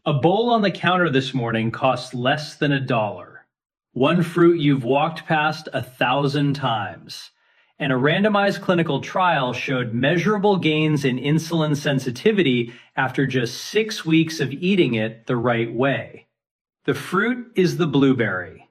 A bowl on the counter this morning costs less than $1. One fruit you've walked past 1,000 times. And a randomized clinical trial showed measurable gains in insulin sensitivity after just 6 weeks of eating it the right way. The fruit is the blueberry.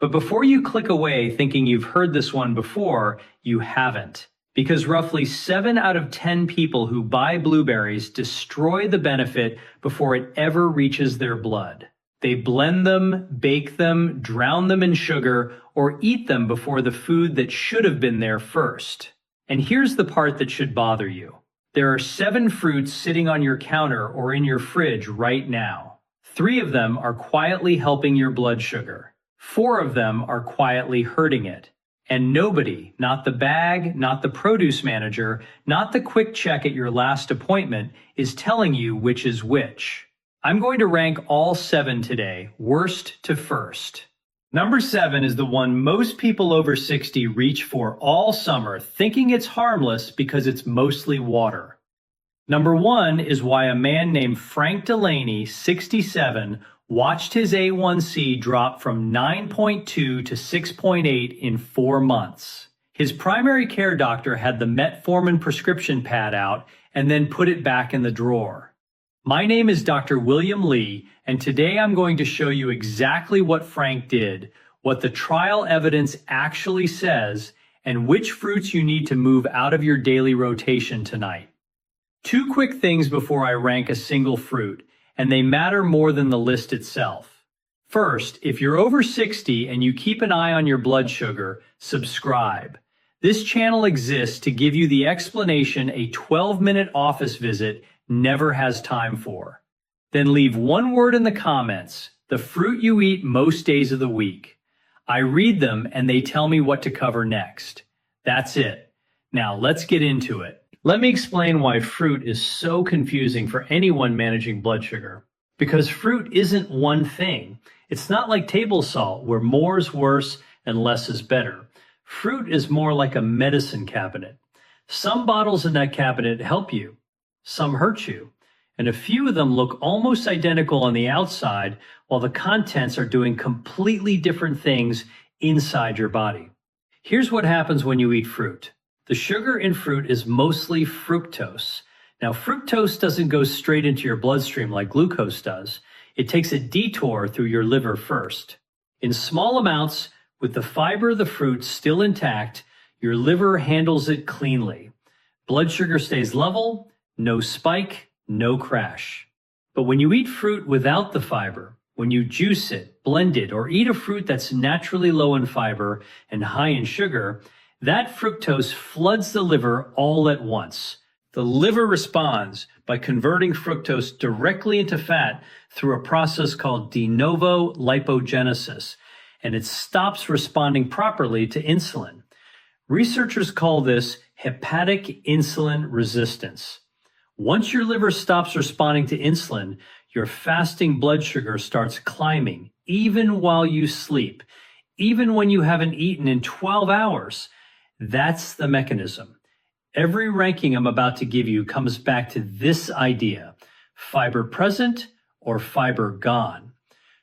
But before you click away thinking you've heard this one before, you haven't. Because roughly 7 out of 10 people who buy blueberries destroy the benefit before it ever reaches their blood. They blend them, bake them, drown them in sugar, or eat them before the food that should have been there first. And here's the part that should bother you. There are 7 fruits sitting on your counter or in your fridge right now. 3 of them are quietly helping your blood sugar. 4 of them are quietly hurting it. And nobody, not the bag, not the produce manager, not the quick check at your last appointment, is telling you which is which. I'm going to rank all 7 today, worst to first. Number 7 is the one most people over 60 reach for all summer, thinking it's harmless because it's mostly water. Number 1 is why a man named Frank Delaney, 67, watched his A1C drop from 9.2 to 6.8 in 4 months. His primary care doctor had the metformin prescription pad out and then put it back in the drawer. My name is Dr. William Lee, and today I'm going to show you exactly what Frank did, what the trial evidence actually says, and which fruits you need to move out of your daily rotation tonight. 2 quick things before I rank a single fruit, and they matter more than the list itself. First, if you're over 60 and you keep an eye on your blood sugar, subscribe. This channel exists to give you the explanation a 12-minute office visit never has time for. Then leave 1 word in the comments, the fruit you eat most days of the week. I read them and they tell me what to cover next. That's it. Now let's get into it. Let me explain why fruit is so confusing for anyone managing blood sugar. Because fruit isn't one thing. It's not like table salt, where more is worse and less is better. Fruit is more like a medicine cabinet. Some bottles in that cabinet help you. Some hurt you, and a few of them look almost identical on the outside while the contents are doing completely different things inside your body. Here's what happens when you eat fruit. The sugar in fruit is mostly fructose. Now, fructose doesn't go straight into your bloodstream like glucose does. It takes a detour through your liver first. In small amounts, with the fiber of the fruit still intact, your liver handles it cleanly. Blood sugar stays level. No spike, no crash. But when you eat fruit without the fiber, when you juice it, blend it, or eat a fruit that's naturally low in fiber and high in sugar, that fructose floods the liver all at once. The liver responds by converting fructose directly into fat through a process called de novo lipogenesis, and it stops responding properly to insulin. Researchers call this hepatic insulin resistance. Once your liver stops responding to insulin, your fasting blood sugar starts climbing, even while you sleep, even when you haven't eaten in 12 hours. That's the mechanism. Every ranking I'm about to give you comes back to this idea: fiber present or fiber gone.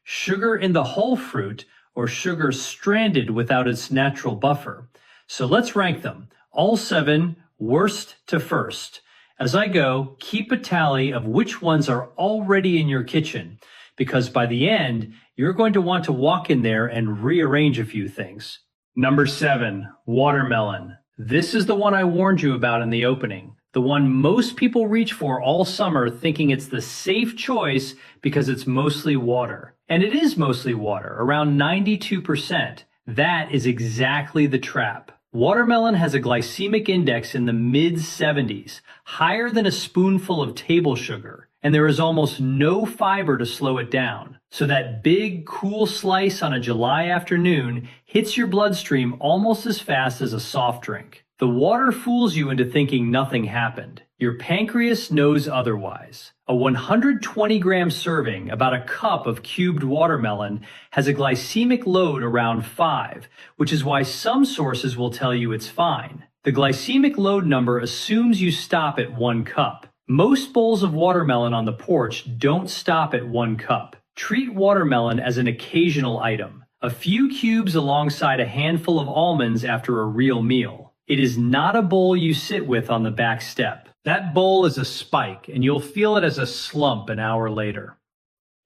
Sugar in the whole fruit or sugar stranded without its natural buffer. So let's rank them, all 7, worst to first. As I go, keep a tally of which ones are already in your kitchen, because by the end, you're going to want to walk in there and rearrange a few things. Number 7, watermelon. This is the one I warned you about in the opening. The one most people reach for all summer, thinking it's the safe choice because it's mostly water. And it is mostly water, around 92%. That is exactly the trap. Watermelon has a glycemic index in the mid-70s, higher than a spoonful of table sugar, and there is almost no fiber to slow it down. So that big, cool slice on a July afternoon hits your bloodstream almost as fast as a soft drink. The water fools you into thinking nothing happened. Your pancreas knows otherwise. A 120-gram serving, about a cup of cubed watermelon, has a glycemic load around 5, which is why some sources will tell you it's fine. The glycemic load number assumes you stop at 1 cup. Most bowls of watermelon on the porch don't stop at 1 cup. Treat watermelon as an occasional item, a few cubes alongside a handful of almonds after a real meal. It is not a bowl you sit with on the back step. That bowl is a spike, and you'll feel it as a slump an hour later.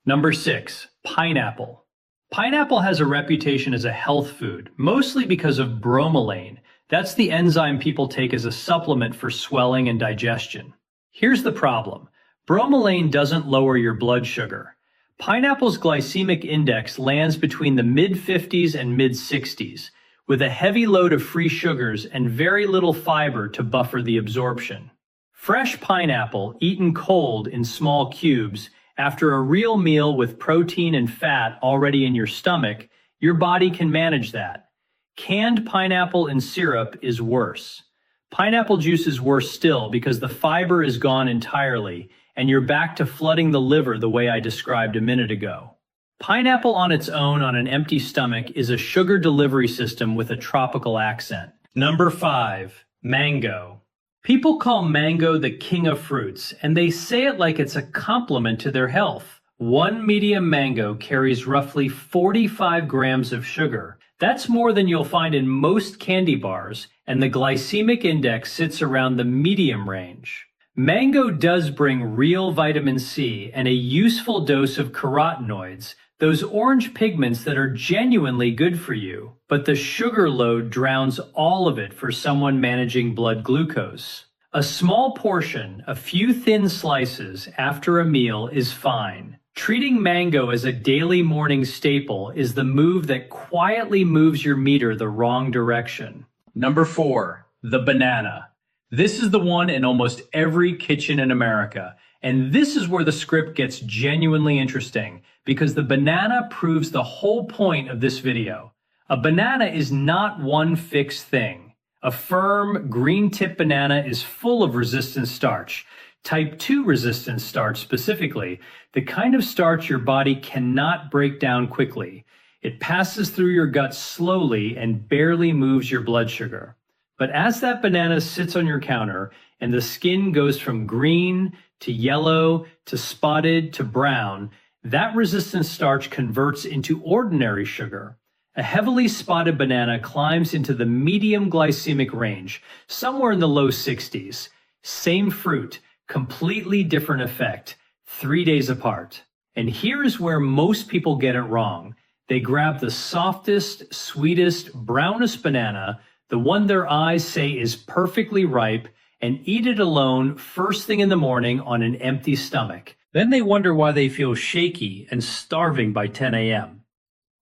Number 6. Pineapple. Pineapple has a reputation as a health food, mostly because of bromelain. That's the enzyme people take as a supplement for swelling and digestion. Here's the problem. Bromelain doesn't lower your blood sugar. Pineapple's glycemic index lands between the mid-50s and mid-60s, with a heavy load of free sugars and very little fiber to buffer the absorption. Fresh pineapple, eaten cold in small cubes, after a real meal with protein and fat already in your stomach, your body can manage that. Canned pineapple in syrup is worse. Pineapple juice is worse still because the fiber is gone entirely, and you're back to flooding the liver the way I described a minute ago. Pineapple on its own on an empty stomach is a sugar delivery system with a tropical accent. Number 5. Mango. People call mango the king of fruits, and they say it like it's a compliment to their health. One medium mango carries roughly 45 grams of sugar. That's more than you'll find in most candy bars, and the glycemic index sits around the medium range. Mango does bring real vitamin C and a useful dose of carotenoids, those orange pigments that are genuinely good for you, but the sugar load drowns all of it for someone managing blood glucose. A small portion, a few thin slices after a meal is fine. Treating mango as a daily morning staple is the move that quietly moves your meter the wrong direction. Number 4, the banana. This is the one in almost every kitchen in America, and this is where the script gets genuinely interesting, because the banana proves the whole point of this video. A banana is not one fixed thing. A firm, green-tip banana is full of resistant starch. Type 2 resistant starch specifically, the kind of starch your body cannot break down quickly. It passes through your gut slowly and barely moves your blood sugar. But as that banana sits on your counter and the skin goes from green to yellow to spotted to brown, that resistant starch converts into ordinary sugar. A heavily spotted banana climbs into the medium glycemic range, somewhere in the low 60s. Same fruit, completely different effect, 3 days apart. And here is where most people get it wrong. They grab the softest, sweetest, brownest banana, the one their eyes say is perfectly ripe, and eat it alone first thing in the morning on an empty stomach. Then they wonder why they feel shaky and starving by 10 a.m.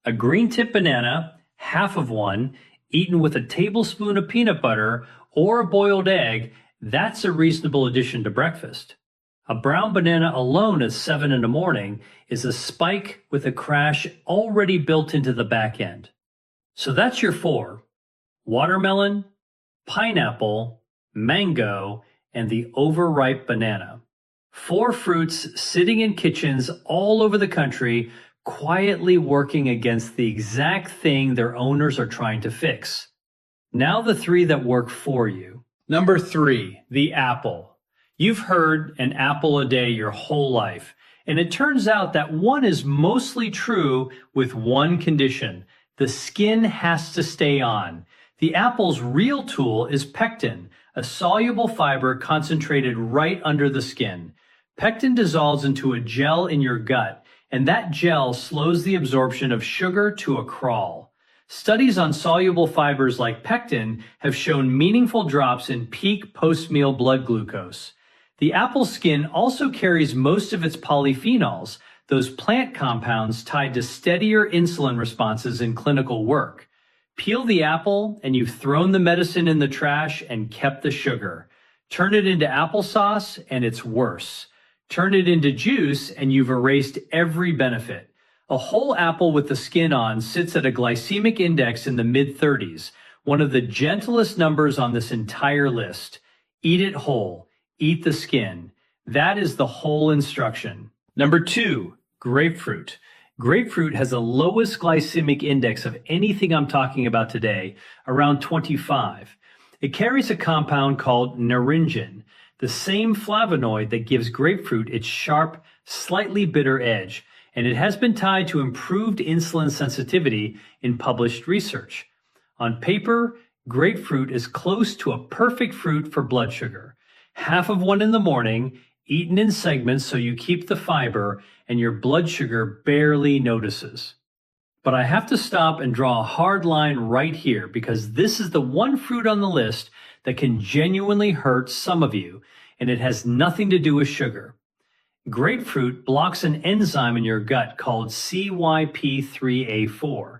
A green tip banana, half of one, eaten with a tablespoon of peanut butter or a boiled egg, that's a reasonable addition to breakfast. A brown banana alone at 7 in the morning is a spike with a crash already built into the back end. So that's your 4. Watermelon, pineapple, mango, and the overripe banana. 4 fruits sitting in kitchens all over the country, quietly working against the exact thing their owners are trying to fix. Now the 3 that work for you. Number 3, the apple. You've heard an apple a day your whole life, and it turns out that one is mostly true with one condition. The skin has to stay on. The apple's real tool is pectin, a soluble fiber concentrated right under the skin. Pectin dissolves into a gel in your gut, and that gel slows the absorption of sugar to a crawl. Studies on soluble fibers like pectin have shown meaningful drops in peak post-meal blood glucose. The apple skin also carries most of its polyphenols, those plant compounds tied to steadier insulin responses in clinical work. Peel the apple, and you've thrown the medicine in the trash and kept the sugar. Turn it into applesauce, and it's worse. Turn it into juice, and you've erased every benefit. A whole apple with the skin on sits at a glycemic index in the mid-30s, one of the gentlest numbers on this entire list. Eat it whole. Eat the skin. That is the whole instruction. Number 2, grapefruit. Grapefruit has the lowest glycemic index of anything I'm talking about today, around 25. It carries a compound called naringin. the same flavonoid that gives grapefruit its sharp, slightly bitter edge, and it has been tied to improved insulin sensitivity in published research. On paper, grapefruit is close to a perfect fruit for blood sugar. Half of one in the morning, eaten in segments so you keep the fiber, and your blood sugar barely notices. But I have to stop and draw a hard line right here because this is the one fruit on the list that can genuinely hurt some of you, and it has nothing to do with sugar. Grapefruit blocks an enzyme in your gut called CYP3A4.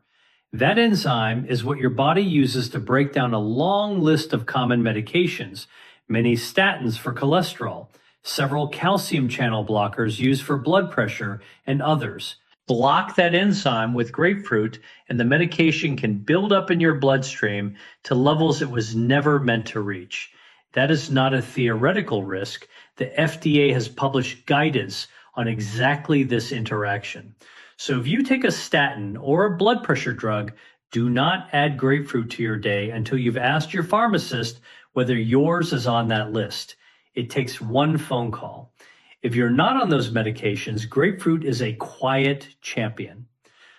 That enzyme is what your body uses to break down a long list of common medications, many statins for cholesterol, several calcium channel blockers used for blood pressure, and others. Block that enzyme with grapefruit, and the medication can build up in your bloodstream to levels it was never meant to reach. That is not a theoretical risk. The FDA has published guidance on exactly this interaction. So if you take a statin or a blood pressure drug, do not add grapefruit to your day until you've asked your pharmacist whether yours is on that list. It takes one phone call. If you're not on those medications, grapefruit is a quiet champion.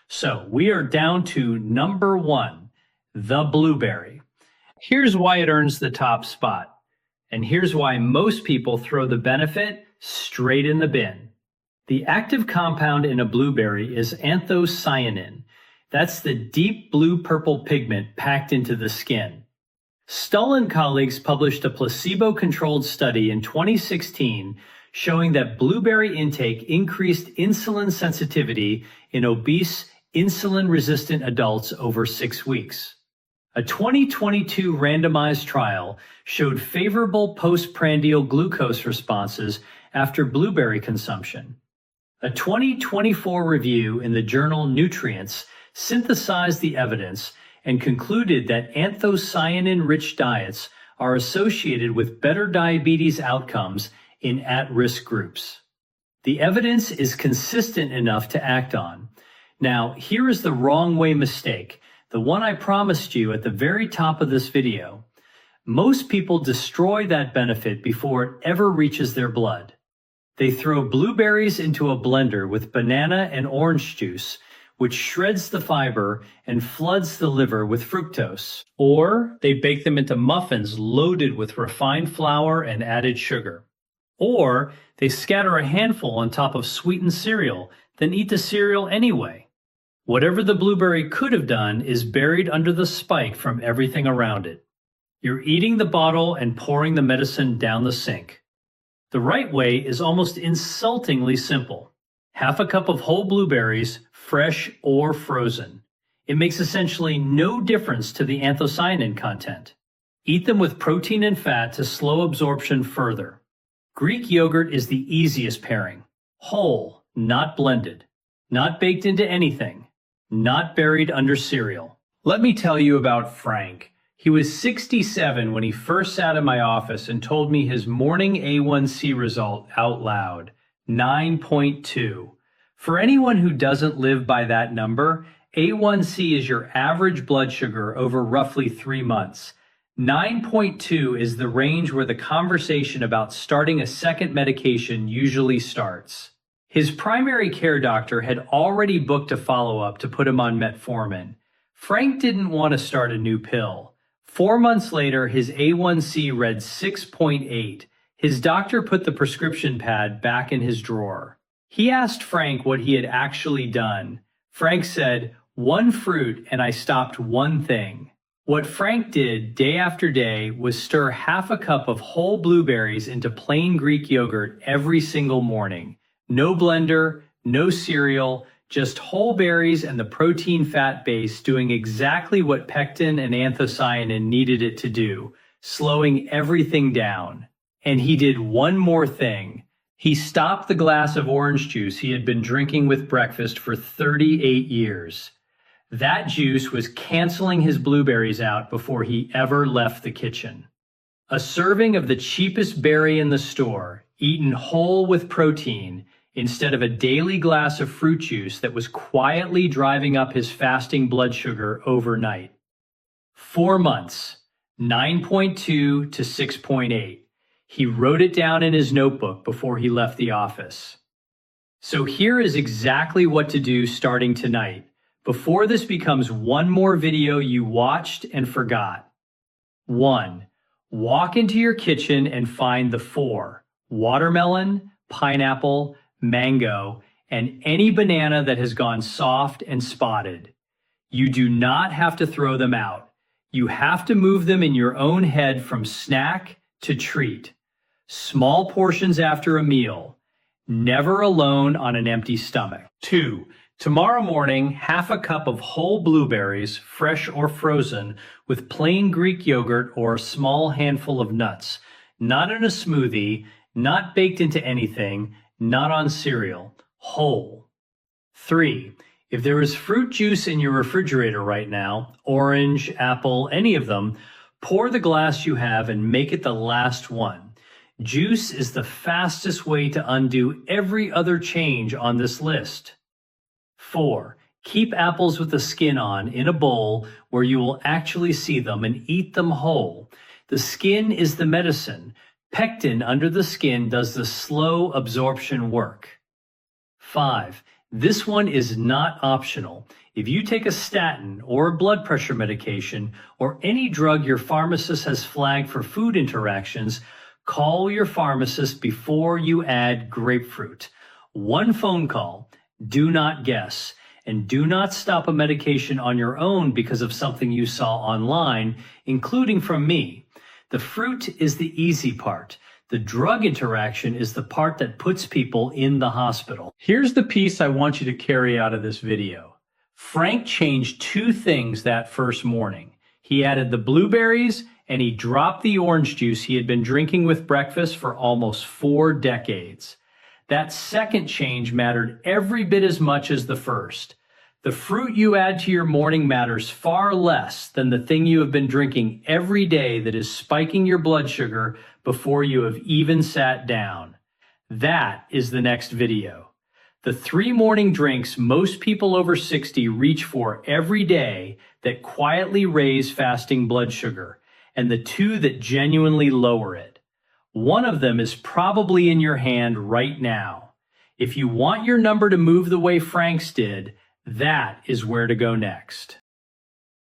So we are down to number 1, the blueberry. Here's why it earns the top spot. And here's why most people throw the benefit straight in the bin. The active compound in a blueberry is anthocyanin. That's the deep blue-purple pigment packed into the skin. Stull and colleagues published a placebo-controlled study in 2016 showing that blueberry intake increased insulin sensitivity in obese, insulin-resistant adults over 6 weeks. A 2022 randomized trial showed favorable postprandial glucose responses after blueberry consumption. A 2024 review in the journal Nutrients synthesized the evidence and concluded that anthocyanin-rich diets are associated with better diabetes outcomes in at-risk groups. The evidence is consistent enough to act on. Now, here is the wrong way mistake, the one I promised you at the very top of this video. Most people destroy that benefit before it ever reaches their blood. They throw blueberries into a blender with banana and orange juice, which shreds the fiber and floods the liver with fructose. Or they bake them into muffins loaded with refined flour and added sugar. Or they scatter a handful on top of sweetened cereal, then eat the cereal anyway. Whatever the blueberry could have done is buried under the spike from everything around it. You're eating the bottle and pouring the medicine down the sink. The right way is almost insultingly simple. Half a cup of whole blueberries, fresh or frozen. It makes essentially no difference to the anthocyanin content. Eat them with protein and fat to slow absorption further. Greek yogurt is the easiest pairing. Whole, not blended. Not baked into anything. Not buried under cereal. Let me tell you about Frank. He was 67 when he first sat in my office and told me his morning A1C result out loud, 9.2. For anyone who doesn't live by that number, A1C is your average blood sugar over roughly 3 months. 9.2 is the range where the conversation about starting a second medication usually starts. His primary care doctor had already booked a follow-up to put him on metformin. Frank didn't want to start a new pill. 4 months later, his A1C read 6.8. His doctor put the prescription pad back in his drawer. He asked Frank what he had actually done. Frank said, "1 fruit and I stopped one thing." What Frank did day after day was stir half a cup of whole blueberries into plain Greek yogurt every single morning. No blender, no cereal, just whole berries and the protein fat base doing exactly what pectin and anthocyanin needed it to do, slowing everything down. And he did one more thing. He stopped the glass of orange juice he had been drinking with breakfast for 38 years. That juice was canceling his blueberries out before he ever left the kitchen. A serving of the cheapest berry in the store, eaten whole with protein, instead of a daily glass of fruit juice that was quietly driving up his fasting blood sugar overnight. 4 months, 9.2 to 6.8. He wrote it down in his notebook before he left the office. So here is exactly what to do starting tonight, before this becomes one more video you watched and forgot. 1. Walk into your kitchen and find the 4: watermelon, pineapple, mango, and any banana that has gone soft and spotted. You do not have to throw them out. You have to move them in your own head from snack to treat. Small portions after a meal. Never alone on an empty stomach. 2. Tomorrow morning, half a cup of whole blueberries, fresh or frozen, with plain Greek yogurt or a small handful of nuts. Not in a smoothie, not baked into anything, not on cereal. Whole. 3. If there is fruit juice in your refrigerator right now, orange, apple, any of them, pour the glass you have and make it the last one. Juice is the fastest way to undo every other change on this list. 4. Keep apples with the skin on in a bowl where you will actually see them and eat them whole. The skin is the medicine. Pectin under the skin does the slow absorption work. 5. This one is not optional. If you take a statin or a blood pressure medication or any drug your pharmacist has flagged for food interactions, call your pharmacist before you add grapefruit. One phone call. Do not guess. And do not stop a medication on your own because of something you saw online, including from me. The fruit is the easy part. The drug interaction is the part that puts people in the hospital. Here's the piece I want you to carry out of this video. Frank changed 2 things that first morning. He added the blueberries and he dropped the orange juice he had been drinking with breakfast for almost 4 decades. That second change mattered every bit as much as the first. The fruit you add to your morning matters far less than the thing you have been drinking every day that is spiking your blood sugar before you have even sat down. That is the next video. The 3 morning drinks most people over 60 reach for every day that quietly raise fasting blood sugar, and the 2 that genuinely lower it. One of them is probably in your hand right now. If you want your number to move the way Frank's did, that is where to go next.